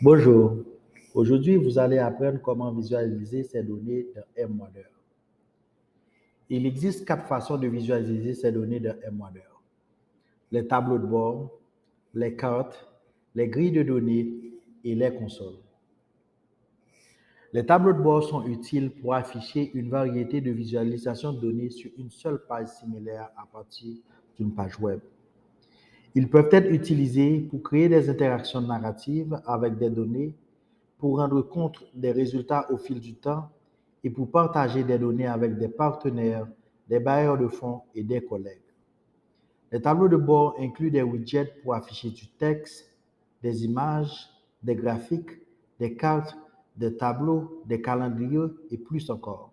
Bonjour, aujourd'hui vous allez apprendre comment visualiser ces données dans MWonder. Il existe 4 façons de visualiser ces données dans MWonder. Les tableaux de bord, les cartes, les grilles de données et les consoles. Les tableaux de bord sont utiles pour afficher une variété de visualisations de données sur une seule page similaire à partir d'une page web. Ils peuvent être utilisés pour créer des interactions narratives avec des données, pour rendre compte des résultats au fil du temps et pour partager des données avec des partenaires, des bailleurs de fonds et des collègues. Les tableaux de bord incluent des widgets pour afficher du texte, des images, des graphiques, des cartes, des tableaux, des calendriers et plus encore.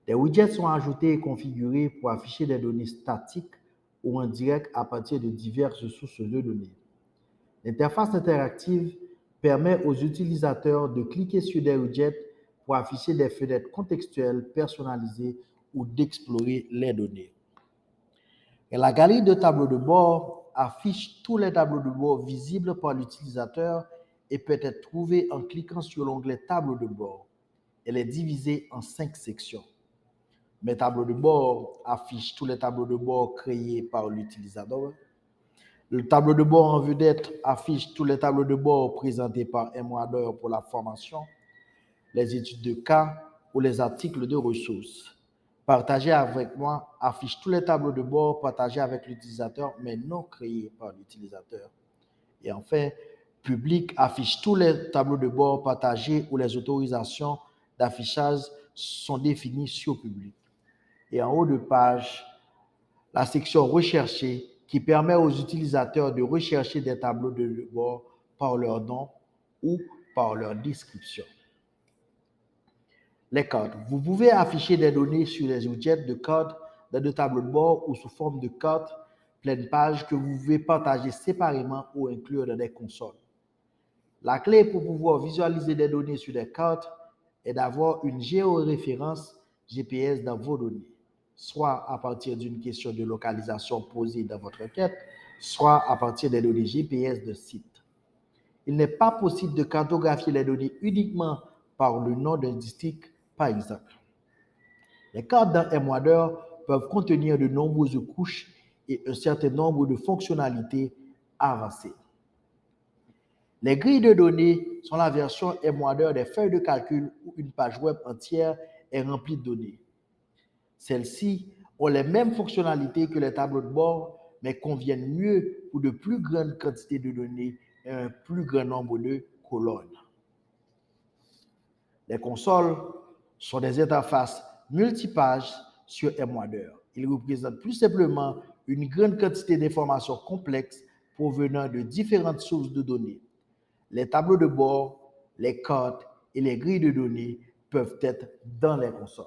Des widgets sont ajoutés et configurés pour afficher des données statiques ou en direct à partir de diverses sources de données. L'interface interactive permet aux utilisateurs de cliquer sur des widgets pour afficher des fenêtres contextuelles personnalisées ou d'explorer les données. Et la galerie de tableaux de bord affiche tous les tableaux de bord visibles par l'utilisateur et peut être trouvée en cliquant sur l'onglet Tableau de bord. Elle est divisée en 5 sections. Mes tableaux de bord affichent tous les tableaux de bord créés par l'utilisateur. Le tableau de bord en vedette affiche tous les tableaux de bord présentés par MWonder pour la formation, les études de cas ou les articles de ressources. Partagez avec moi affiche tous les tableaux de bord partagés avec l'utilisateur mais non créés par l'utilisateur. Et enfin, public affiche tous les tableaux de bord partagés où les autorisations d'affichage sont définies sur public. Et en haut de page, la section rechercher qui permet aux utilisateurs de rechercher des tableaux de bord par leur nom ou par leur description. Les cartes. Vous pouvez afficher des données sur les widgets de cartes dans des tableaux de bord ou sous forme de cartes pleine page que vous pouvez partager séparément ou inclure dans des consoles. La clé pour pouvoir visualiser des données sur des cartes est d'avoir une géoréférence GPS dans vos données, soit à partir d'une question de localisation posée dans votre requête, soit à partir des données GPS de site. Il n'est pas possible de cartographier les données uniquement par le nom d'un district, par exemple. Les cartes dans MWonder peuvent contenir de nombreuses couches et un certain nombre de fonctionnalités avancées. Les grilles de données sont la version MWonder des feuilles de calcul où une page web entière est remplie de données. Celles-ci ont les mêmes fonctionnalités que les tableaux de bord, mais conviennent mieux pour de plus grandes quantités de données et un plus grand nombre de colonnes. Les consoles sont des interfaces multipages sur MWonder. Ils représentent plus simplement une grande quantité d'informations complexes provenant de différentes sources de données. Les tableaux de bord, les cartes et les grilles de données peuvent être dans les consoles.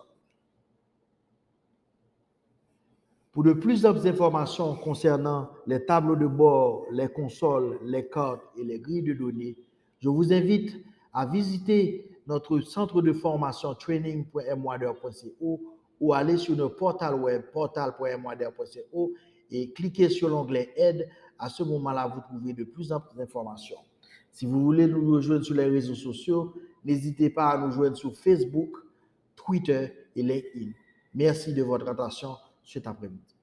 Pour de plus amples informations concernant les tableaux de bord, les consoles, les cartes et les grilles de données, je vous invite à visiter notre centre de formation training.mwonder.co ou aller sur notre portal web portal.mwonder.co et cliquer sur l'onglet Aide. À ce moment-là, vous trouverez de plus amples informations. Si vous voulez nous rejoindre sur les réseaux sociaux, n'hésitez pas à nous joindre sur Facebook, Twitter et LinkedIn. Merci de votre attention cet après-midi.